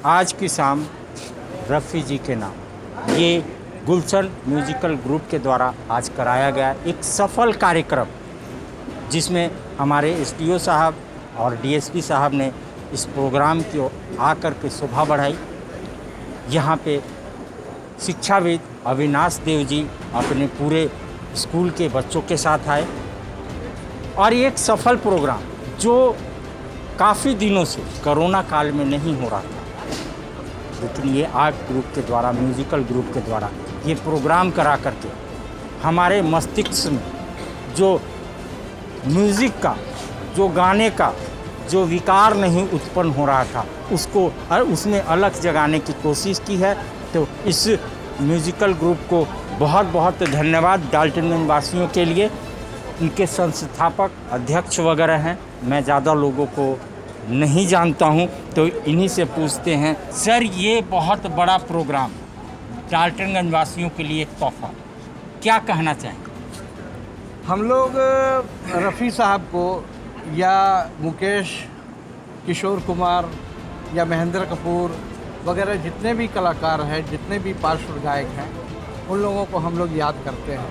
आज की शाम रफ़ी जी के नाम ये गुलशन म्यूजिकल ग्रुप के द्वारा आज कराया गया एक सफल कार्यक्रम, जिसमें हमारे एसडीओ साहब और डीएसपी साहब ने इस प्रोग्राम की आकर के शोभा बढ़ाई। यहाँ पे शिक्षाविद अविनाश देव जी अपने पूरे स्कूल के बच्चों के साथ आए और ये एक सफल प्रोग्राम जो काफ़ी दिनों से कोरोना काल में नहीं हो रहा था, लेकिन ये आर्ट ग्रुप के द्वारा, म्यूजिकल ग्रुप के द्वारा ये प्रोग्राम करा करके हमारे मस्तिष्क में जो म्यूज़िक का, जो गाने का जो विकार नहीं उत्पन्न हो रहा था, उसको उसमें अलग जगाने की कोशिश की है। तो इस म्यूजिकल ग्रुप को बहुत बहुत धन्यवाद डाल्टनगंज वासियों के लिए। इनके संस्थापक अध्यक्ष वगैरह हैं, मैं ज़्यादा लोगों को नहीं जानता हूं, तो इन्हीं से पूछते हैं। सर, ये बहुत बड़ा प्रोग्राम डाल्टनगंज वासियों के लिए एक तोहफा, क्या कहना चाहेंगे? हम लोग रफ़ी साहब को या मुकेश, किशोर कुमार या महेंद्र कपूर वगैरह जितने भी कलाकार हैं, जितने भी पार्श्व गायक हैं, उन लोगों को हम लोग याद करते हैं।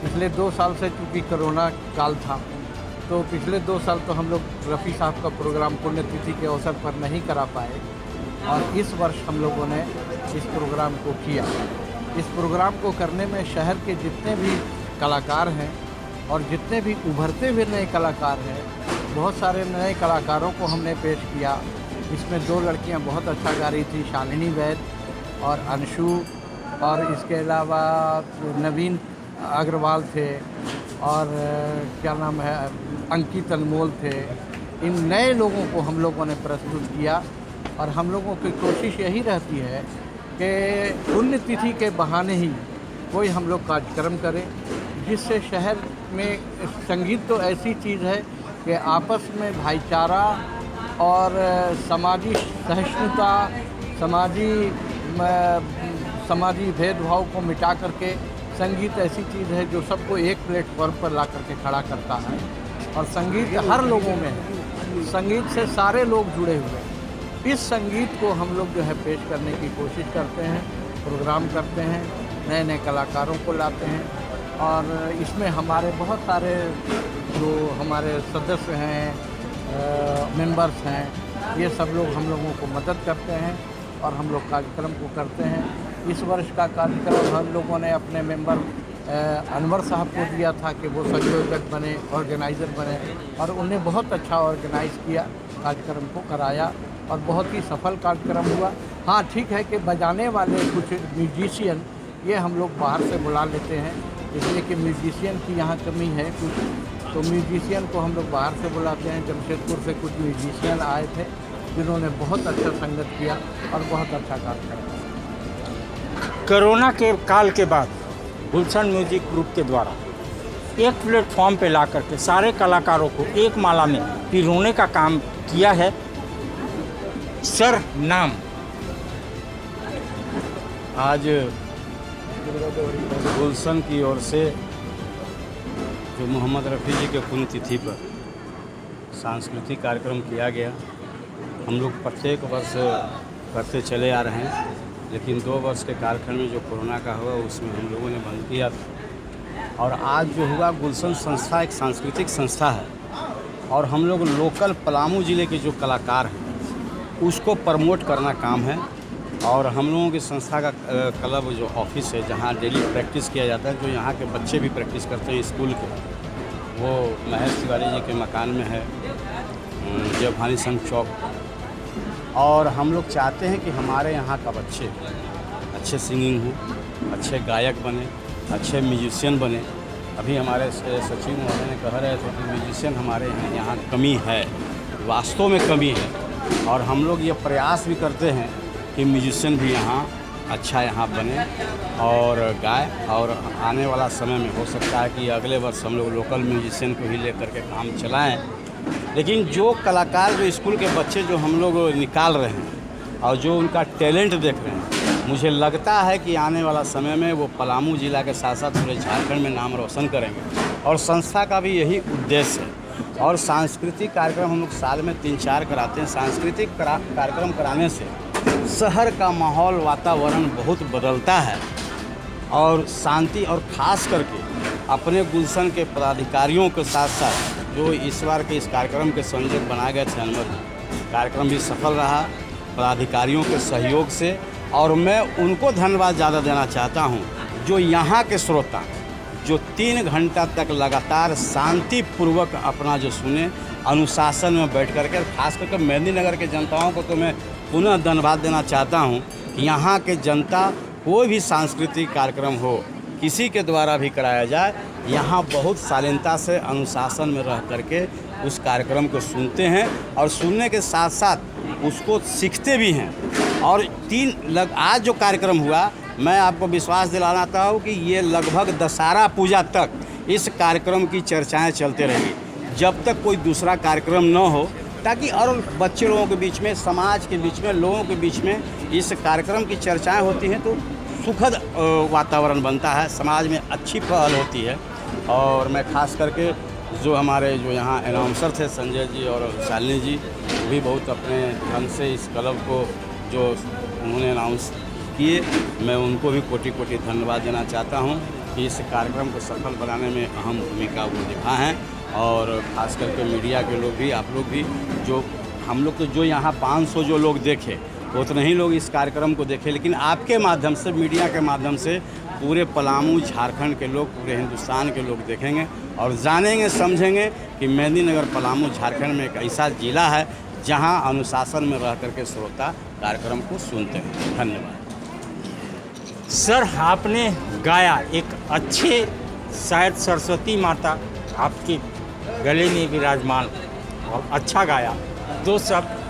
पिछले 2 साल से चूँकि कोरोना काल था, तो पिछले 2 साल तो हम लोग रफ़ी साहब का प्रोग्राम पुण्यतिथि के अवसर पर नहीं करा पाए, और इस वर्ष हम लोगों ने इस प्रोग्राम को किया। इस प्रोग्राम को करने में शहर के जितने भी कलाकार हैं और जितने भी उभरते हुए नए कलाकार हैं, बहुत सारे नए कलाकारों को हमने पेश किया। इसमें 2 लड़कियां बहुत अच्छा गा रही थी, शालिनी वैद और अंशु, और इसके अलावा नवीन अग्रवाल थे, और क्या नाम है, अंकित अनमोल थे। इन नए लोगों को हम लोगों ने प्रस्तुत किया, और हम लोगों की कोशिश यही रहती है कि पुण्यतिथि के बहाने ही कोई हम लोग कार्यक्रम करें, जिससे शहर में संगीत तो ऐसी चीज़ है कि आपस में भाईचारा और समाजी सहिष्णुता, समाजी भेदभाव को मिटा करके संगीत ऐसी चीज़ है जो सबको एक प्लेटफॉर्म पर ला करके खड़ा करता है, और संगीत हर लोगों में है, संगीत से सारे लोग जुड़े हुए हैं। इस संगीत को हम लोग जो है पेश करने की कोशिश करते हैं, प्रोग्राम करते हैं, नए नए कलाकारों को लाते हैं, और इसमें हमारे बहुत सारे जो हमारे सदस्य हैं, मेंबर्स हैं, ये सब लोग हम लोगों को मदद करते हैं, और हम लोग कार्यक्रम को करते हैं। इस वर्ष का कार्यक्रम हम लोगों ने अपने मेंबर अनवर साहब को दिया था कि वो संयोजक बने, ऑर्गेनाइज़र बने, और उन्हें बहुत अच्छा ऑर्गेनाइज़ किया, कार्यक्रम को कराया, और बहुत ही सफल कार्यक्रम हुआ। हाँ, ठीक है कि बजाने वाले कुछ म्यूजिशियन ये हम लोग बाहर से बुला लेते हैं, इसलिए कि म्यूजिशियन की यहाँ कमी है कुछ, तो म्यूजिशियन को हम लोग बाहर से बुलाते हैं। जमशेदपुर से कुछ म्यूजिशियन आए थे जिन्होंने बहुत अच्छा संगत किया और बहुत अच्छा कार्यक्रम किया। कोरोना के काल के बाद गुलशन म्यूजिक ग्रुप के द्वारा एक प्लेटफॉर्म पे ला करके सारे कलाकारों को एक माला में पिरोने का काम किया है। सर, नाम? आज गुलशन की ओर से जो मोहम्मद रफ़ी जी के पुण्यतिथि पर सांस्कृतिक कार्यक्रम किया गया। हम लोग प्रत्येक वर्ष करते चले आ रहे हैं, लेकिन 2 वर्ष के कालखंड में जो कोरोना का हुआ उसमें हम लोगों ने बंद किया था, और आज जो हुआ, गुलशन संस्था एक सांस्कृतिक संस्था है, और हम लोग लोकल पलामू ज़िले के जो कलाकार हैं उसको प्रमोट करना काम है। और हम लोगों की संस्था का क्लब जो ऑफिस है, जहाँ डेली प्रैक्टिस किया जाता है, जो यहाँ के बच्चे भी प्रैक्टिस करते हैं स्कूल के, वो महेश तिवारी जी के मकान में है, जयभानी संघ चौक। और हम लोग चाहते हैं कि हमारे यहाँ का बच्चे अच्छे सिंगिंग हो, अच्छे गायक बने, अच्छे म्यूजिशियन बने। अभी हमारे सचिव महोदय ने कह रहे थे कि म्यूजिशियन हमारे यहाँ कमी है, वास्तव में कमी है, और हम लोग ये प्रयास भी करते हैं कि म्यूजिशियन भी यहाँ अच्छा यहाँ बने और गाए। और आने वाला समय में हो सकता है कि अगले वर्ष हम लोग लोकल म्यूजिशियन को ही लेकर के काम चलाएं। लेकिन जो कलाकार, जो स्कूल के बच्चे जो हम लोग निकाल रहे हैं और जो उनका टैलेंट देख रहे हैं, मुझे लगता है कि आने वाला समय में वो पलामू जिला के साथ साथ पूरे झारखंड में नाम रोशन करेंगे। और संस्था का भी यही उद्देश्य है। और सांस्कृतिक कार्यक्रम हम लोग साल में 3-4 कराते हैं। सांस्कृतिक कार्यक्रम कराने से शहर का माहौल वातावरण बहुत बदलता है और शांति और ख़ास करके अपने गुलशन के पदाधिकारियों के साथ साथ जो इस बार के इस कार्यक्रम के संयोजक बनाए गए थे अनवर जी, कार्यक्रम भी सफल रहा पदाधिकारियों के सहयोग से। और मैं उनको धन्यवाद ज़्यादा देना चाहता हूँ जो यहाँ के श्रोता जो 3 घंटा तक लगातार शांतिपूर्वक अपना जो सुने, अनुशासन में बैठ करके, खास करके मेदिनीनगर के जनताओं को तो मैं पुनः धन्यवाद देना चाहता हूँ कि यहाँ के जनता कोई भी सांस्कृतिक कार्यक्रम हो किसी के द्वारा भी कराया जाए, यहाँ बहुत शालीनता से अनुशासन में रह करके उस कार्यक्रम को सुनते हैं और सुनने के साथ साथ उसको सीखते भी हैं। और आज जो कार्यक्रम हुआ, मैं आपको विश्वास दिलाना चाहता हूँ कि ये लगभग दशहरा पूजा तक इस कार्यक्रम की चर्चाएं चलते रहेंगी जब तक कोई दूसरा कार्यक्रम न हो, ताकि और बच्चे लोगों के बीच में, समाज के बीच में, लोगों के बीच में इस कार्यक्रम की चर्चाएं होती हैं तो सुखद वातावरण बनता है, समाज में अच्छी पहल होती है। और मैं खास करके जो हमारे जो यहाँ अनाउंसर थे संजय जी और शालिनी जी, भी बहुत अपने ढंग से इस क्लब को जो उन्होंने अनाउंस किए, मैं उनको भी कोटि कोटि धन्यवाद देना चाहता हूँ कि इस कार्यक्रम को सफल बनाने में अहम भूमिका वो निभा हैं। और ख़ास करके मीडिया के लोग भी, आप लोग भी, जो हम लोग तो जो यहाँ 500 जो लोग देखे उतने ही लोग इस कार्यक्रम को देखे, लेकिन आपके माध्यम से, मीडिया के माध्यम से पूरे पलामू, झारखंड के लोग, पूरे हिंदुस्तान के लोग देखेंगे और जानेंगे, समझेंगे कि मेदिनीनगर पलामू झारखंड में एक ऐसा ज़िला है जहां अनुशासन में रह करके श्रोता कार्यक्रम को सुनते हैं। धन्यवाद। सर, आपने गाया एक अच्छे, शायद सरस्वती माता आपके गले में विराजमान और अच्छा गाया। 2 शब्द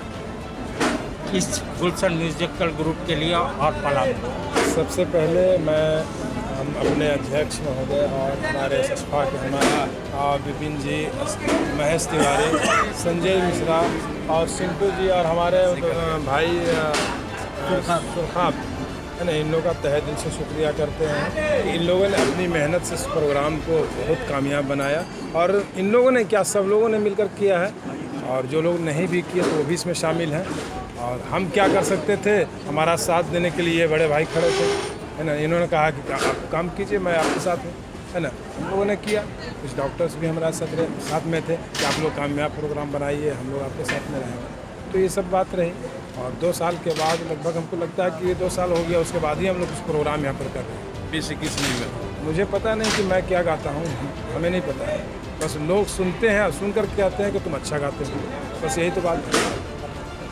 इस गुलशन म्यूजिकल ग्रुप के लिए और पलामू। सबसे पहले हम अपने अध्यक्ष महोदय और हमारे सस्पा के हमारा विपिन जी, महेश तिवारी, संजय मिश्रा और सिंटू जी और हमारे भाई सुरखाब है ना, इन लोगों का तहे दिल से शुक्रिया करते हैं। इन लोगों ने अपनी मेहनत से इस प्रोग्राम को बहुत कामयाब बनाया और इन लोगों ने क्या, सब लोगों ने मिलकर किया है और जो लोग नहीं भी किए तो वो भी इसमें शामिल हैं। और हम क्या कर सकते थे, हमारा साथ देने के लिए बड़े भाई खड़े थे, है ना। इन्होंने कहा कि आप काम कीजिए, मैं आपके साथ हूँ, है ना। हम लोगों ने किया, कुछ डॉक्टर्स भी हमारे साथ में थे कि आप लोग कामयाब प्रोग्राम बनाइए, हम लोग आपके साथ में रहेंगे। तो ये सब बात रही और 2 साल के बाद लगभग हमको लगता है कि ये 2 साल हो गया, उसके बाद ही हम लोग कुछ प्रोग्राम यहाँ पर कर रहे हैं। 20-21 में मुझे पता नहीं कि मैं क्या गाता हूँ, हमें नहीं पता है, बस लोग सुनते हैं और सुन कर कहते हैं कि तुम अच्छा गाते हो, बस यही तो बात है,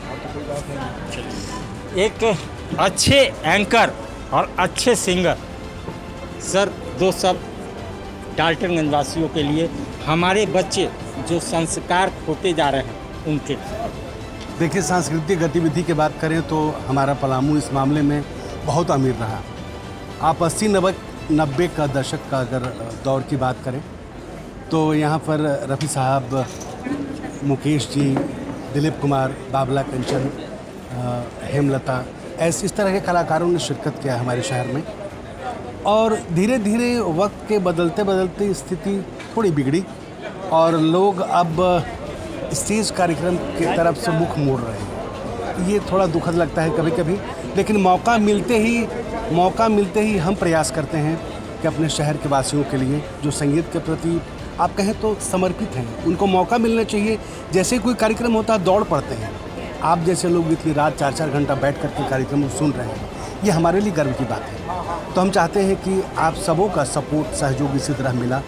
और तो कोई बात नहीं। एक अच्छे एंकर और अच्छे सिंगर, सर 2 शब्द डाल्टनगंज वासियों के लिए, हमारे बच्चे जो संस्कार खोते जा रहे हैं उनके। देखिए, सांस्कृतिक गतिविधि की बात करें तो हमारा पलामू इस मामले में बहुत अमीर रहा। आप 80-90 का दशक का अगर दौर की बात करें तो यहाँ पर रफ़ी साहब, मुकेश जी, दिलीप कुमार, बाबला कंचन, हेमलता, ऐसे इस तरह के कलाकारों ने शिरकत किया हमारे शहर में। और धीरे धीरे वक्त के बदलते बदलते स्थिति थोड़ी बिगड़ी और लोग अब स्टेज कार्यक्रम की तरफ से मुख मोड़ रहे हैं। ये थोड़ा दुखद लगता है कभी कभी, लेकिन मौका मिलते ही हम प्रयास करते हैं कि अपने शहर के वासियों के लिए जो संगीत के प्रति आप कहें तो समर्पित हैं, उनको मौका मिलना चाहिए। जैसे कोई कार्यक्रम होता है दौड़ पड़ते हैं, आप जैसे लोग इतनी रात 4-4 घंटा बैठ कर के कार्यक्रम सुन रहे हैं, ये हमारे लिए गर्व की बात है। तो हम चाहते हैं कि आप सबों का सपोर्ट, सहयोग इसी तरह मिला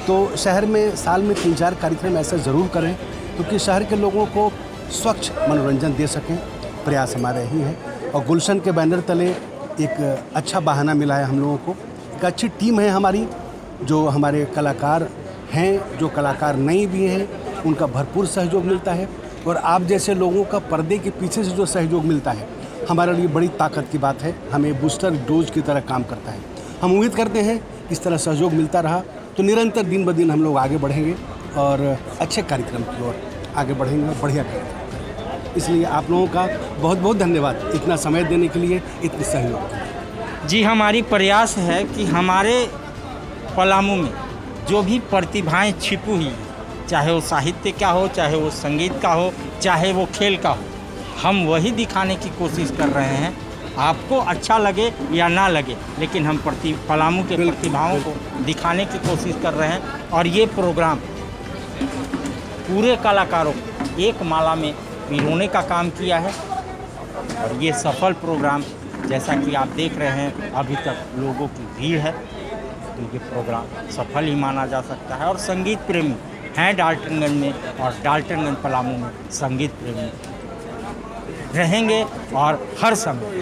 तो शहर में साल में 3-4 कार्यक्रम ऐसा ज़रूर करें क्योंकि शहर के लोगों को स्वच्छ मनोरंजन दे सकें, प्रयास हमारा यही है। और गुलशन के बैनर तले एक अच्छा बहाना मिला है हम लोगों को, एक अच्छी टीम है हमारी, जो हमारे कलाकार हैं, जो कलाकार नए भी हैं, उनका भरपूर सहयोग मिलता है। और आप जैसे लोगों का पर्दे के पीछे से जो सहयोग मिलता है हमारे लिए बड़ी ताकत की बात है, हमें बूस्टर डोज की तरह काम करता है। हम उम्मीद करते हैं इस तरह सहयोग मिलता रहा तो निरंतर दिन ब दिन हम लोग आगे बढ़ेंगे और अच्छे कार्यक्रम की ओर आगे बढ़ेंगे और बढ़िया करेंगे। इसलिए आप लोगों का बहुत बहुत धन्यवाद इतना समय देने के लिए, इतने सहयोग के लिए। जी, हमारी प्रयास है कि हमारे पलामू में जो भी प्रतिभाएं छिपी हुई, चाहे वो साहित्य का हो, चाहे वो संगीत का हो, चाहे वो खेल का हो, हम वही दिखाने की कोशिश कर रहे हैं। आपको अच्छा लगे या ना लगे, लेकिन हम पलामू के प्रतिभाओं को दिखाने की कोशिश कर रहे हैं। और ये प्रोग्राम पूरे कलाकारों को एक माला में पिरोने का काम किया है। और ये सफल प्रोग्राम, जैसा कि आप देख रहे हैं, अभी तक लोगों की भीड़ है, तो ये प्रोग्राम सफल ही माना जा सकता है। और संगीत प्रेमी हैं डाल्टनगंज में, और डाल्टनगंज पलामू में संगीत प्रेमी रहेंगे और हर समय